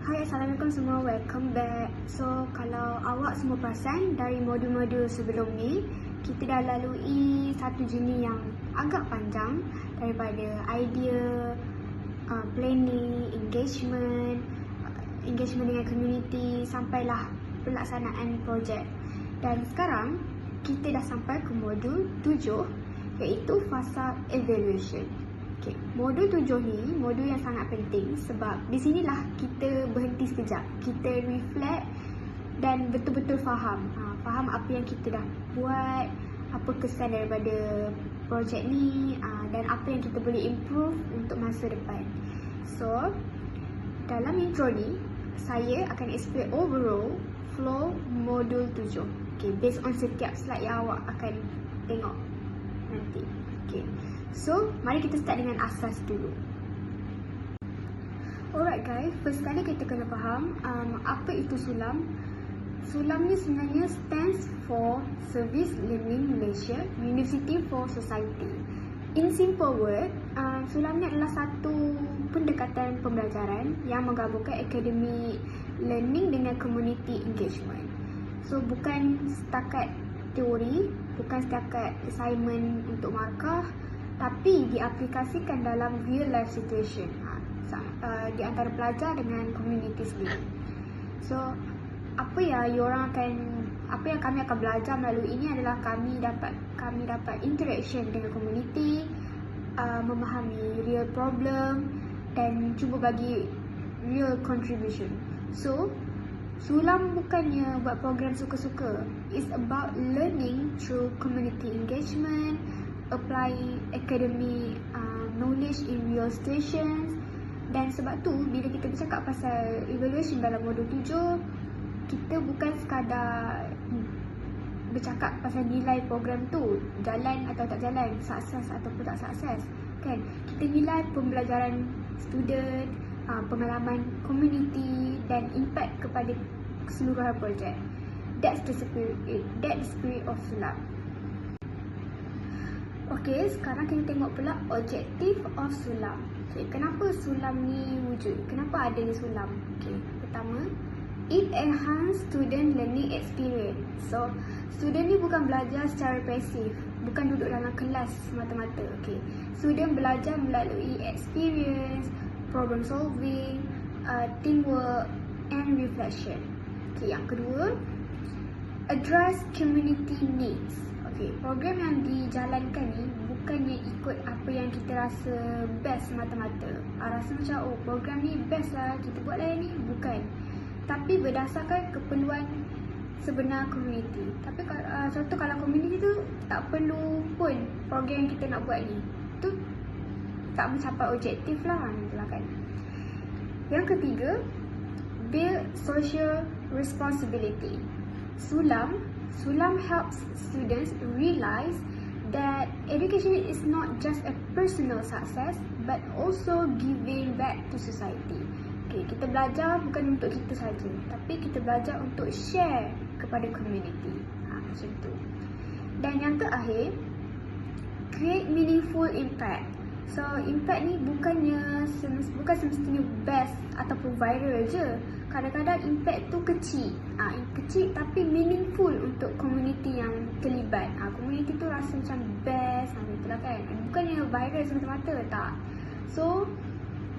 Hai, Assalamualaikum semua, welcome back. So, kalau awak semua perasan dari modul-modul sebelum ni, kita dah lalui satu jenis yang agak panjang daripada idea, planning, engagement dengan community sampailah pelaksanaan projek. Dan sekarang, kita dah sampai ke modul 7 iaitu fasa evaluation. Okay. Modul 7 ni modul yang sangat penting sebab di sinilah kita berhenti sekejap. Kita reflect dan betul-betul faham apa yang kita dah buat, apa kesan daripada projek ni, dan apa yang kita boleh improve untuk masa depan. So, dalam intro ni saya akan explain overall flow modul 7. Okay, based on setiap slide yang awak akan tengok nanti. Okay. So, mari kita start dengan asas dulu. Alright guys, first kali kita kena faham apa itu SULAM. SULAM ni sebenarnya stands for Service Learning Malaysia, University for Society. In simple word, SULAM ni adalah satu pendekatan pembelajaran yang menggabungkan academic learning dengan community engagement. So, bukan setakat teori, bukan setakat assignment untuk markah, tapi diaplikasikan dalam real life situation di antara pelajar dengan community sendiri. So, apa yang kami akan belajar melalui ini adalah kami dapat interaction dengan community, memahami real problem dan cuba bagi real contribution. So, SULAM bukannya buat program suka-suka. It's about learning through community engagement, applying academic knowledge in real situations. Dan sebab tu bila kita bercakap pasal evaluation dalam modul 7, kita bukan sekadar bercakap pasal nilai program tu, jalan atau tak jalan, sukses ataupun tak sukses, kan? Kita nilai pembelajaran student, pengalaman community dan impact kepada keseluruhan projek. That's the spirit of SULAM. Okay, sekarang kita tengok pula objective of SULAM. Okay, kenapa SULAM ni wujud? Kenapa ada ni SULAM? Okay, pertama, it enhance student learning experience. So, student ni bukan belajar secara pasif, bukan duduk dalam kelas semata-mata. Okay, student belajar melalui experience, problem solving, teamwork and reflection. Okay, yang kedua, address community needs. Okay, program yang dijalankan ni bukannya ikut apa yang kita rasa best semata-mata. Rasa macam, program ni best lah, kita buat lah ni. Bukan. Tapi berdasarkan keperluan sebenar community. Tapi contoh kalau community tu tak perlu pun program yang kita nak buat ni, tu tak mencapai objektif lah, kan. Yang ketiga, build social responsibility. SULAM helps students realize that education is not just a personal success but also giving back to society. Okay, kita belajar bukan untuk kita saja, tapi kita belajar untuk share kepada community. Macam tu. Dan yang terakhir, create meaningful impact. So, impact ni bukan semestinya best ataupun viral je. Kadang-kadang impact tu kecil. Kecil tapi meaningful untuk community yang terlibat. Community tu rasa macam best, itulah kan. Bukannya viral semata-mata, tak. So,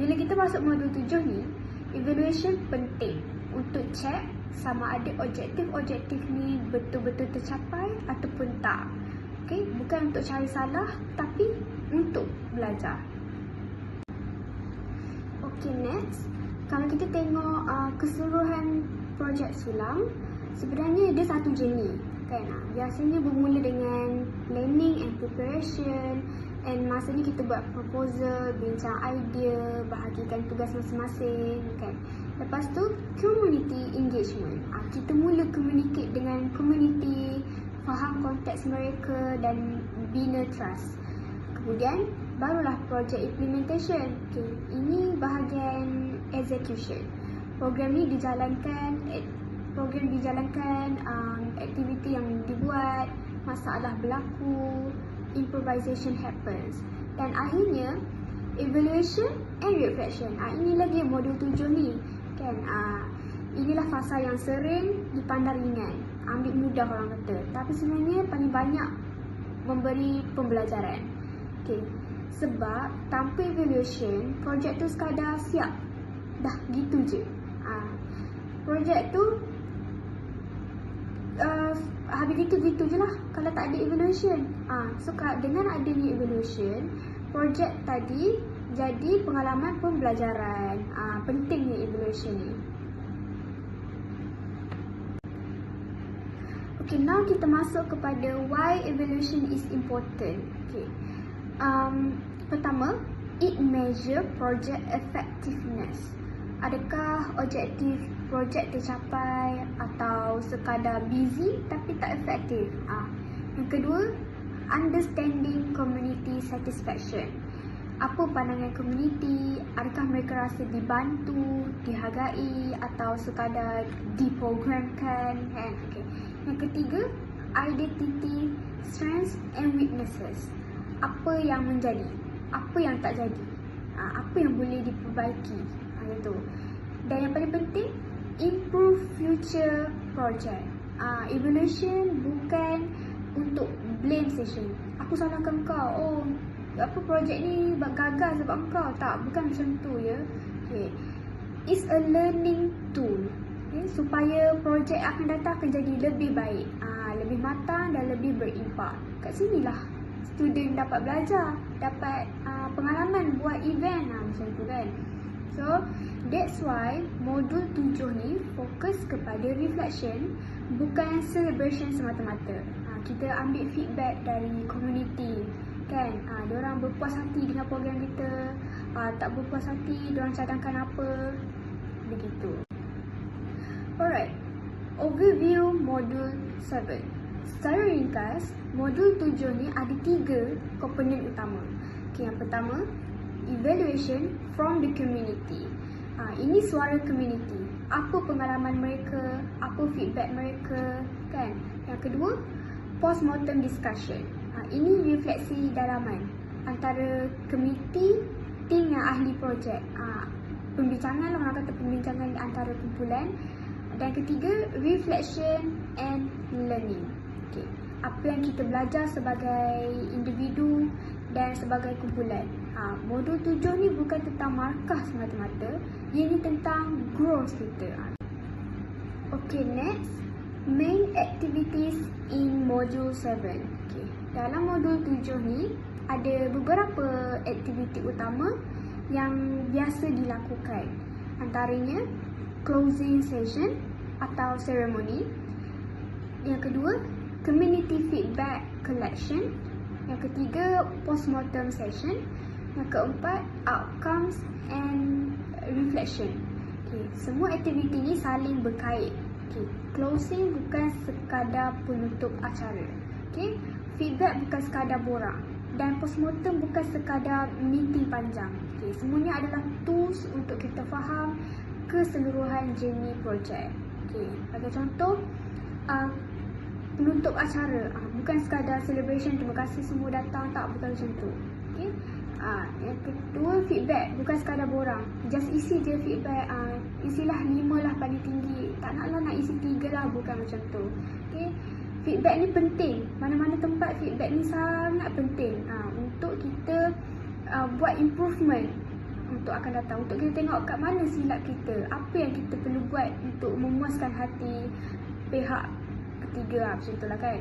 bila kita masuk modul 7 ni, evaluation penting untuk check sama ada objektif-objektif ni betul-betul tercapai ataupun tak. Okay, bukan untuk cari salah tapi untuk belajar. Okay, next. Kalau kita tengok keseluruhan projek SULAM, sebenarnya dia satu jenis, kan? Biasanya bermula dengan planning and preparation, and masa ni kita buat proposal, bincang idea, bahagikan tugas masing-masing, kan? Lepas tu, community engagement. Kita mula communicate dengan community, faham konteks mereka dan bina trust. Kemudian, barulah project implementation. Okay, ini bahagian execution. Program dijalankan, aktiviti yang dibuat, masalah berlaku, improvisation happens. Dan akhirnya, evaluation and reflection. Inilah dia modul 7 ni. kan. Inilah fasa yang sering dipandang ringan, ambil mudah orang kata, tapi sebenarnya paling banyak memberi pembelajaran. Okay. Sebab tanpa evaluation, projek tu sekadar siap, dah gitu je. Projek tu habis gitu-gitu je lah kalau tak ada evaluation. So dengan adanya evaluation, projek tadi jadi pengalaman pembelajaran. Pentingnya evaluation ni. Okay, now kita masuk kepada why evaluation is important. Okay. Pertama, it measure project effectiveness. Adakah objektif projek tercapai atau sekadar busy tapi tak efektif? Yang kedua, understanding community satisfaction. Apa pandangan community? Adakah mereka rasa dibantu, dihargai atau sekadar diprogramkan? Okay. Yang ketiga, identity, strengths and weaknesses. Apa yang menjadi? Apa yang tak jadi? Apa yang boleh diperbaiki? Itu. Dan yang paling penting, improve future project. Evaluation bukan untuk blame session. Aku salahkan kau. Projek ni gagal sebab kau. Tak, bukan macam tu ya. Okay. It's a learning tool. Okay, supaya projek akan datang akan jadi lebih baik, lebih matang dan lebih berimpak. Kat sinilah student dapat belajar, dapat pengalaman buat event macam tu kan. So that's why modul 7 ni fokus kepada reflection, bukan celebration semata-mata. Kita ambil feedback dari community kan. Diorang berpuas hati dengan program kita, tak berpuas hati diorang cadangkan apa, begitu. Alright, overview modul 7. Secara ringkas, modul 7 ni ada 3 komponen utama. Okay, yang pertama, evaluation from the community. Ini suara community. Apa pengalaman mereka, apa feedback mereka kan. Yang kedua, postmortem discussion. Ini refleksi dalaman antara community, tim yang ahli projek. Pembincangan, orang kata pembincangan antara kumpulan. Dan ketiga, reflection and learning. Okay. Apa yang kita belajar sebagai individu dan sebagai kumpulan. Modul 7 ni bukan tentang markah semata-mata. Ia ni tentang growth kita. Okay, next. Main activities in modul 7. Okay. Dalam modul 7 ni, ada beberapa aktiviti utama yang biasa dilakukan. Antaranya, closing session atau ceremony. Yang kedua, community feedback collection. Yang ketiga, postmortem session. Yang keempat, outcomes and reflection. Okay, semua aktiviti ni saling berkait. Okay, closing bukan sekadar penutup acara. Okay, feedback bukan sekadar borang. Dan postmortem bukan sekadar meeting panjang. Okay, semuanya adalah tools untuk kita faham keseluruhan journey projek. Okay, bagi contoh, penutup acara, bukan sekadar celebration, terima kasih semua datang, tak, bukan macam tu. Okay. Yang kedua, feedback bukan sekadar borang, just isi je feedback, isilah 5 lah paling tinggi, tak naklah nak isi 3 lah, bukan macam tu. Okay. Feedback ni penting, mana-mana tempat feedback ni sangat penting untuk kita buat improvement untuk akan datang, untuk kita tengok kat mana silap kita, apa yang kita perlu buat untuk memuaskan hati pihak ketiga, macam itulah kan.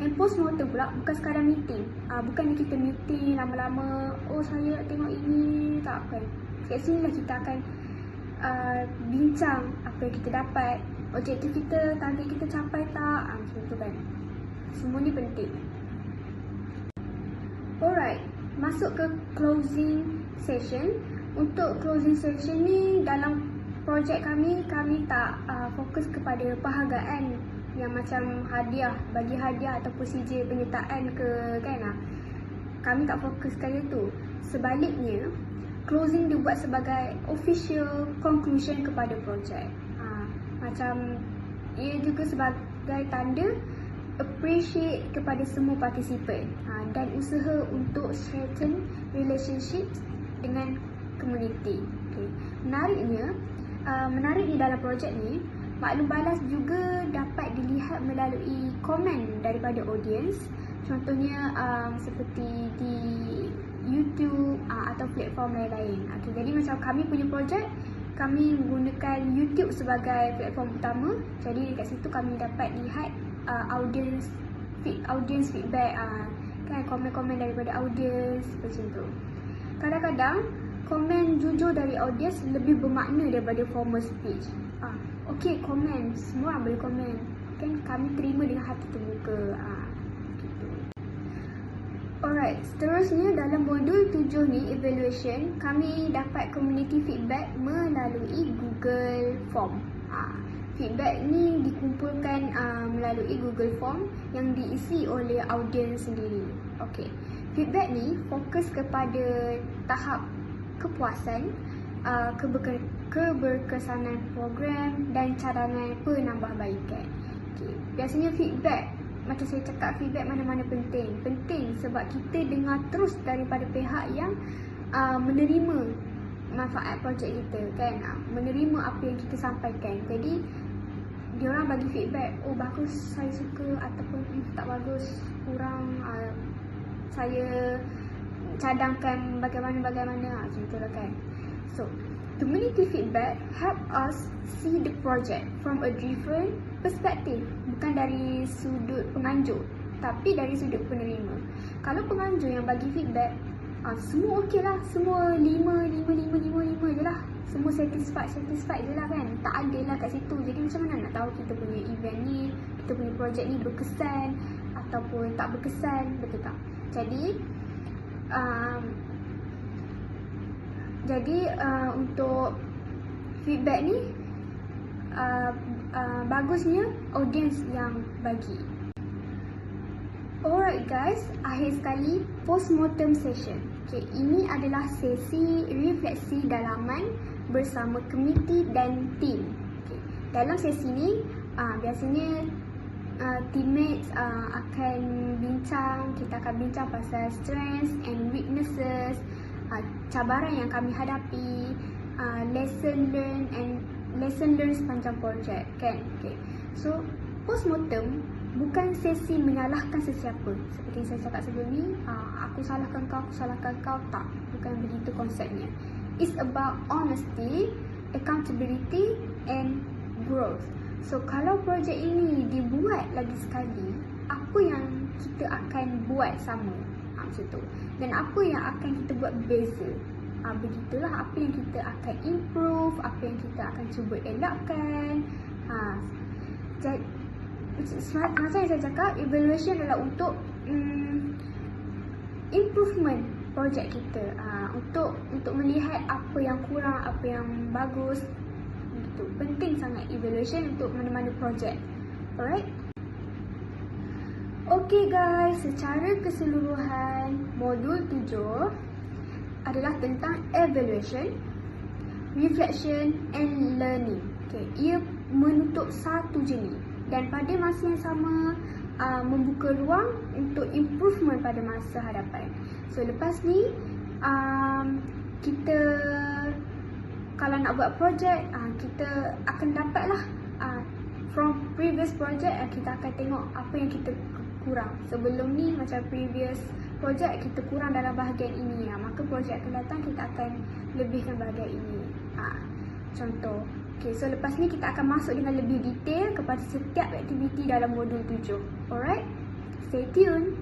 And postmortem pula bukan sekadar meeting, bukan kita meeting lama-lama, saya nak tengok ini, tak kan. Kat sini lah kita akan bincang apa yang kita dapat, objektif kita, target kita capai tak, macam tu kan. Semua ni penting. Alright, masuk ke closing session. Untuk closing session ni, dalam projek kami tak fokus kepada penghargaan yang macam hadiah, bagi hadiah atau procedure penyertaan ke kan. Kami tak fokuskan itu. Sebaliknya, closing dibuat sebagai official conclusion kepada projek. Macam ia juga sebagai tanda appreciate kepada semua partisipan dan usaha untuk strengthen relationships dengan community. Okay. Menarik di dalam projek ni, maklum balas juga dapat dilihat melalui komen daripada audience. Contohnya seperti di YouTube atau platform lain-lain. Okay, jadi macam kami punya projek, kami menggunakan YouTube sebagai platform utama. Jadi dekat situ kami dapat lihat audience feedback, kan, komen-komen daripada audience macam tu. Kadang-kadang komen jujur dari audience lebih bermakna daripada formal speech. Okay, komen, semua orang boleh komen, kan, kami terima dengan hati terbuka. Gitu. Alright, seterusnya dalam modul 7 ni, evaluation, kami dapat community feedback melalui Google Form. Feedback ni dikumpulkan melalui Google Form yang diisi oleh audiens sendiri. Okay. Feedback ni fokus kepada tahap kepuasan, keberkesanan program dan cadangan penambahbaikan. Okay. Biasanya feedback, macam saya cakap, feedback mana-mana penting. Penting sebab kita dengar terus daripada pihak yang menerima manfaat projek kita, kan, menerima apa yang kita sampaikan. Jadi diorang bagi feedback, oh bagus, saya suka, ataupun tak bagus, kurang, saya cadangkan bagaimana macam tu lah, kan. So community feedback help us see the project from a different perspective, bukan dari sudut penganjur tapi dari sudut penerima. Kalau penganjur yang bagi feedback, semua okey lah, semua 5 je lah, semua satisfied je lah, kan. Tak ada lah kat situ. Jadi macam mana nak tahu kita punya event ni, kita punya projek ni berkesan ataupun tak berkesan, betul tak? Jadi untuk feedback ni bagusnya audience yang bagi. Alright guys, akhir sekali postmortem session. Okay, ini adalah sesi refleksi dalaman bersama komiti dan tim. Okay, dalam sesi ni biasanya teammates akan bincang, kita akan bincang pasal strengths and weaknesses, cabaran yang kami hadapi, lesson learned sepanjang projek, kan. Okay. So postmortem bukan sesi menyalahkan sesiapa. Seperti yang saya cakap sebelum ni, aku salahkan kau, tak. Bukan begitu konsepnya. It's about honesty, accountability and growth. So kalau projek ini dibuat lagi sekali, apa yang kita akan buat sama? Macam tu. Dan apa yang akan kita buat berbeza? Begitulah apa yang kita akan improve, apa yang kita akan cuba elakkan. Macam yang saya cakap, evaluation adalah untuk improvement projek kita, untuk melihat apa yang kurang, apa yang bagus. Itu penting sangat evaluation untuk mana-mana projek. Alright. Okay guys, secara keseluruhan modul 7 adalah tentang evaluation, reflection and learning. Okay, ia menutup satu jenis dan pada masa yang sama membuka ruang untuk improvement pada masa hadapan. So lepas ni kita kalau nak buat projek, kita akan dapatlah from previous project, kita akan tengok apa yang kita kurang. Sebelum ni macam previous projek kita kurang dalam bahagian ini, maka projek akan datang kita akan lebihkan bahagian ini. Contoh. Okay, so lepas ni kita akan masuk dengan lebih detail kepada setiap aktiviti dalam modul 7. Alright? Stay tuned.